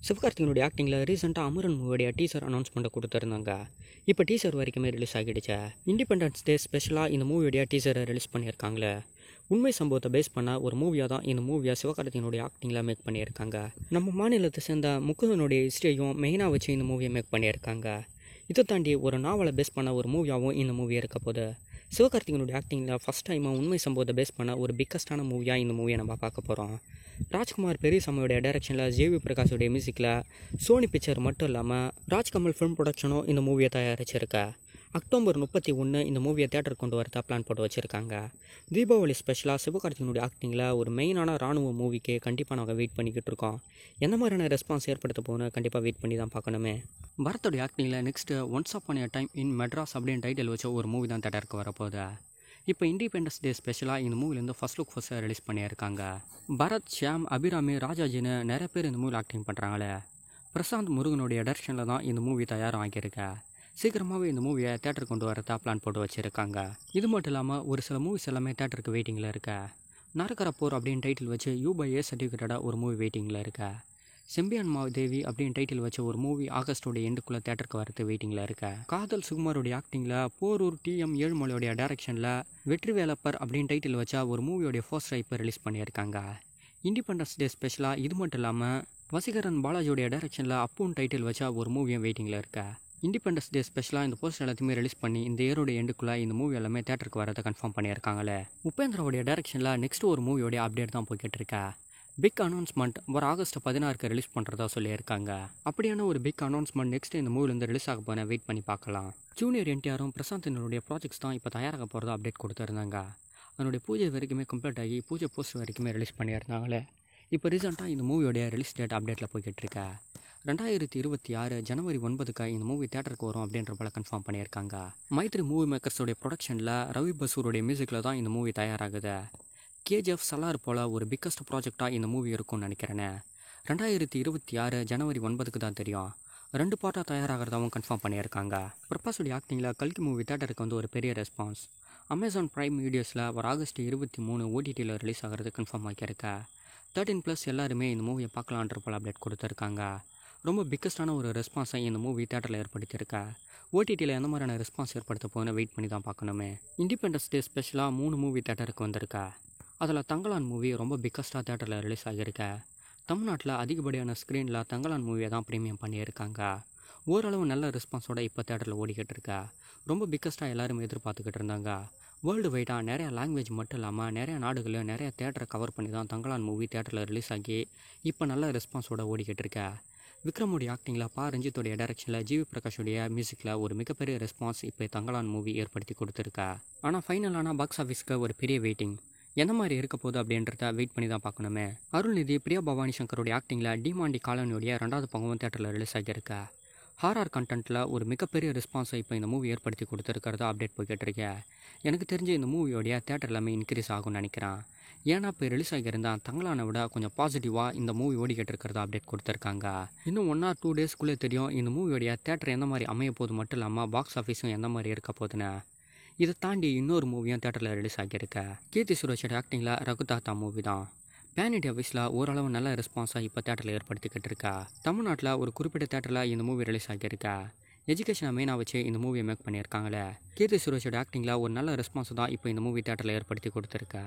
சிவகார்த்திகனுடைய ஆக்டிங்கில் ரீசெண்டாக அமரன் மூவியோடைய டீசர் அனௌன்ஸ்மெண்ட்டை கொடுத்துருந்தாங்க. இப்போ டீசர் வரைக்குமே ரிலீஸ் ஆகிடுச்சு. இண்டிபெண்டன்ஸ் டே ஸ்பெஷலாக இந்த மூவியோடைய டீசரை ரிலீஸ் பண்ணியிருக்காங்களே. உண்மை சம்பவத்தை பேஸ் பண்ண ஒரு மூவியாக தான் இந்த மூவியை சிவகார்த்திகனுடைய ஆக்டிங்கில் மேக் பண்ணியிருக்காங்க. நம்ம மாநிலத்தை சேர்ந்த முக்குதனுடைய ஹிஸ்டரியும் மெயினாக வச்சு இந்த மூவியை மேக் பண்ணியிருக்காங்க. இதை தாண்டி ஒரு நாவலை பேஸ் பண்ண ஒரு மூவியாகவும் இந்த மூவி இருக்க போகுது. சிவகார்த்திகனுடைய ஆக்டிங்கில் ஃபஸ்ட் டைமாக உண்மை சம்பவத்தை பேஸ் பண்ண ஒரு பிக்கஸ்டான மூவியாக இந்த மூவியை நம்ம பார்க்க போகிறோம். ராஜ்குமார் பெரியசாமியோடைய டைரக்ஷனில் ஜேவி பிரகாஷோடைய மியூசிக்கில் சோனி பிக்சர் மட்டும் இல்லாமல் ராஜ்கமல் ஃபிலிம் ப்ரொடக்ஷனும் இந்த மூவியை தயாரிச்சிருக்கா. அக்டோபர் 31 இந்த மூவியை தேட்டர் கொண்டு வரதா பிளான் போட்டு வச்சுருக்காங்க. தீபாவளி ஸ்பெஷலாக சிவகார்த்திகனுடைய ஆக்டிங்கில் ஒரு மெயினான ராணுவ மூவிக்கு கண்டிப்பாக நாங்கள் வெயிட் பண்ணிக்கிட்டு இருக்கோம். எந்த மாதிரியான ரெஸ்பான்ஸ் ஏற்படுத்த போகணும் கண்டிப்பாக வெயிட் பண்ணி தான் பார்க்கணுமே. பரத்தோடைய ஆக்டிங்கில் next once upon a time in Madras அப்படின்னு டைட்டில் வச்ச ஒரு மூவி தான் தேட்டருக்கு வரப்போகுது. இப்போ இண்டிபெண்டன்ஸ் டே ஸ்பெஷலாக இந்த மூவிலேருந்து ஃபர்ஸ்ட் லுக் ஃபர்ஸ்ட் ரிலீஸ் பண்ணியிருக்காங்க. பரத், ஷியாம், அபிராமி, ராஜாஜின்னு நிறைய பேர் இந்த மூவியில் ஆக்டிங் பண்ணுறாங்களே. பிரசாந்த் முருகனுடைய டைரக்ஷனில் தான் இந்த மூவி தயாராக ஆகியிருக்க. சீக்கிரமாகவே இந்த மூவியை தேட்டர் கொண்டு வரதா பிளான் போட்டு வச்சுருக்காங்க. இது மட்டும் இல்லாமல் ஒரு சில மூவிஸ் எல்லாமே தேட்டருக்கு வெயிட்டிங்கில் இருக்க. நரகரப்போர் அப்படின்னு டைட்டில் வச்சு UBA சர்டிஃபிகேட்டடாக ஒரு மூவி வெயிட்டிங்கில் இருக்க. செம்பியான் தேவி அப்படின்னு டைட்டில் வச்ச ஒரு மூவி ஆகஸ்டோடைய எண்டுக்குள்ளே தேட்டருக்கு வரது வெயிட்டிங்கில் இருக்க. காதல் சுகுமாரோடைய ஆக்டிங்கில் போரூர் TM ஏழுமலையோடைய டைரக்ஷனில் வெற்றி வேலப்பர் அப்படின்னு டைட்டில் வச்சா ஒரு மூவியோடைய ஃபர்ஸ்ட் இப்போ ரிலீஸ் பண்ணியிருக்காங்க. இண்டிபெண்டன்ஸ் டே ஸ்பெஷலாக இது மட்டும் இல்லாமல் வசீகரன் பாலாஜியோடைய டைரக்ஷனில் அப்புன்னு டைட்டில் வச்சா ஒரு மூவியும் வெயிட்டிங்கில் இருக்க. இண்டிபெண்டன்ஸ் டே ஸ்பெஷலாக இந்த போஸ்டர் எல்லாத்தையுமே ரிலீஸ் பண்ணி இந்த இயரோடைய எண்டுக்குள்ளே இந்த மூவி எல்லாமே தேட்டருக்கு வரதை கன்ஃபார்ம் பண்ணியிருக்காங்களே. உபேந்திராவுடைய டைரக்ஷனில் நெக்ஸ்ட் ஒரு மூவியோடைய அப்டேட் தான் போய்கிட்டு இருக்கா. பிக் அனௌன்ஸ்மெண்ட் வர ஆகஸ்ட் 16 ரிலீஸ் பண்ணுறதா சொல்லியிருக்காங்க. அப்படியான ஒரு பிக் அனௌன்ஸ்மெண்ட் நெக்ஸ்ட் இந்த மூவிலேருந்து ரிலீஸ் ஆக போன வெயிட் பண்ணி பார்க்கலாம். ஜூனியர் NTRம் பிரசாந்தினுடைய ப்ராஜெக்ட்ஸ் தான் இப்போ தயாராக போகிறதா அப்டேட் கொடுத்துருந்தாங்க. அதனுடைய பூஜை வரைக்குமே கம்ப்ளீட் ஆகி பூஜை போஸ்டர் வரைக்குமே ரிலீஸ் பண்ணியிருந்தாங்களே. இப்போ ரீசெண்டாக இந்த மூவியோடைய ரிலீஸ் டேட் அப்டேட்டில் போய்கிட்டு இருக்கா. 2026 ஜனவரி 9 இந்த மூவி தேட்டருக்கு வரும் அப்படின்ற போல கன்ஃபார்ம் பண்ணியிருக்காங்க. மைத்ரி மூவி மேக்கர்ஸோடைய ப்ரொடக்ஷனில் ரவி பசூருடைய மியூசிக்கில் தான் இந்த மூவி தயாராகுது. KGF சலார் போல் ஒரு பிக்கஸ்ட் ப்ராஜெக்டாக இந்த மூவி இருக்கும்னு நினைக்கிறேன்னு. 2026 ஜனவரி 9 தான் தெரியும். 2 பார்ட்டாக தயாராகிறதாவும் கன்ஃபார்ம் பண்ணியிருக்காங்க. பிரபாஸுடைய ஆக்டிங்கில் கல்கி மூவி தேட்டருக்கு வந்து ஒரு பெரிய ரெஸ்பான்ஸ். அமேசான் பிரைம் வீடியோஸில் ஒரு ஆகஸ்ட் 23 OTTயில் ரிலீஸ் ஆகிறது கன்ஃபார்ம் ஆகியிருக்கா. 13+ எல்லாருமே இந்த மூவியை பார்க்கலான்ற போல் அப்டேட் கொடுத்துருக்காங்க. ரொம்ப பிக்கஸ்டான ஒரு ரெஸ்பான்ஸை இந்த மூவி தேட்டரில் ஏற்படுத்தியிருக்கா. OTTயில் எந்த மாதிரியான ரெஸ்பான்ஸ் ஏற்படுத்த போகுன்னு வெயிட் பண்ணி தான் பார்க்கணுமே. இண்டிபெண்டன்ஸ் டே ஸ்பெஷலாக 3 மூவி தேட்டருக்கு வந்திருக்கா. அதில் தங்கலான் மூவி ரொம்ப பிக்கஸ்டாக தேட்டரில் ரிலீஸ் ஆகியிருக்க. தமிழ்நாட்டில் அதிகப்படியான ஸ்க்ரீனில் தங்கலான் மூவியை தான் ப்ரீமியம் பண்ணியிருக்காங்க. ஓரளவு நல்ல ரெஸ்பான்ஸோட இப்போ தேட்டரில் ஓடிக்கிட்டு இருக்கா. ரொம்ப பிக்கஸ்ட்டாக எல்லாருமே எதிர்பார்த்துக்கிட்டு இருந்தாங்க. வேர்ல்டு வைடாக நிறையா லாங்குவேஜ் மட்டும் இல்லாமல் நிறையா நாடுகளில் நிறையா தேட்டரை கவர் பண்ணி தான் தங்கலான் மூவி தேட்டரில் ரிலீஸ் ஆகி இப்போ நல்ல ரெஸ்பான்ஸோட ஓடிக்கிட்டு இருக்கா. விக்ரமுடைய ஆக்டிங்கில் ரஞ்சித்தோடைய டைரக்ஷனில் ஜிவி பிரகாஷோடைய மியூசிக்கில் ஒரு மிகப்பெரிய ரெஸ்பான்ஸ் இப்போ தங்கலான் மூவி ஏற்படுத்தி கொடுத்துருக்கா. ஆனால் ஃபைனலான பாக்ஸ் ஆஃபீஸ்க்கு ஒரு பெரிய வெயிட்டிங். எந்த மாதிரி இருக்க போகுது அப்படின்றத வெயிட் பண்ணி தான் பார்க்கணுமே. அருள்நிதி, பிரியா பவானி சங்கருடைய ஆக்டிங்கில் டிமாண்டி காலனியோடைய 2வது பங்கமும் தேட்டரில் ரிலீஸ் ஆகியிருக்கா. ஹாரர் கண்டென்ட்டில் ஒரு மிகப்பெரிய ரெஸ்பான்ஸை இப்போ இந்த மூவி ஏற்படுத்தி கொடுத்துருக்கிறதா அப்டேட் போய்கிட்டு இருக்கேன். எனக்கு தெரிஞ்சு இந்த மூவியோடைய தேட்டர் எல்லாமே இன்க்ரீஸ் ஆகும்னு நினைக்கிறேன். ஏன்னா இப்போ ரிலீஸ் ஆகியிருந்தால் தங்கலானை விட கொஞ்சம் பாசிட்டிவாக இந்த மூவி ஓடிக்கிட்டு இருக்கிறதா அப்டேட் கொடுத்துருக்காங்க. இன்னும் 1 or 2 டேஸ்க்குள்ளே தெரியும் இந்த மூவியோடைய தேட்டர் எந்த மாதிரி அமைய போது மட்டும் இல்லாமல் பாக்ஸ் ஆஃபீஸும் எந்த மாதிரி இருக்க போகுதுன்னு. இதை தாண்டி இன்னொரு மூவியும் தேட்டரில் ரிலீஸ் ஆகியிருக்க. கீர்த்தி சுரேஷோட ஆக்டிங்கில் ரகுதாத்தா மூவி தான் பேன் இண்டியா வைஸில் ஓரளவு நல்ல ரெஸ்பான்ஸாக இப்போ தேட்டரில் ஏற்படுத்திக்கிட்டு இருக்கா. தமிழ்நாட்டில் ஒரு குறிப்பிட்ட தேட்டரில் இந்த மூவி ரிலீஸ் ஆகியிருக்கா. எஜுகேஷனை மெயினாக வச்சு இந்த மூவியை மேக் பண்ணியிருக்காங்களே. கீர்த்தி சுரேஷோட ஆக்டிங்கில் ஒரு நல்ல ரெஸ்பான்ஸ் தான் இப்போ இந்த மூவி தேட்டரில் ஏற்படுத்தி கொடுத்துருக்கா.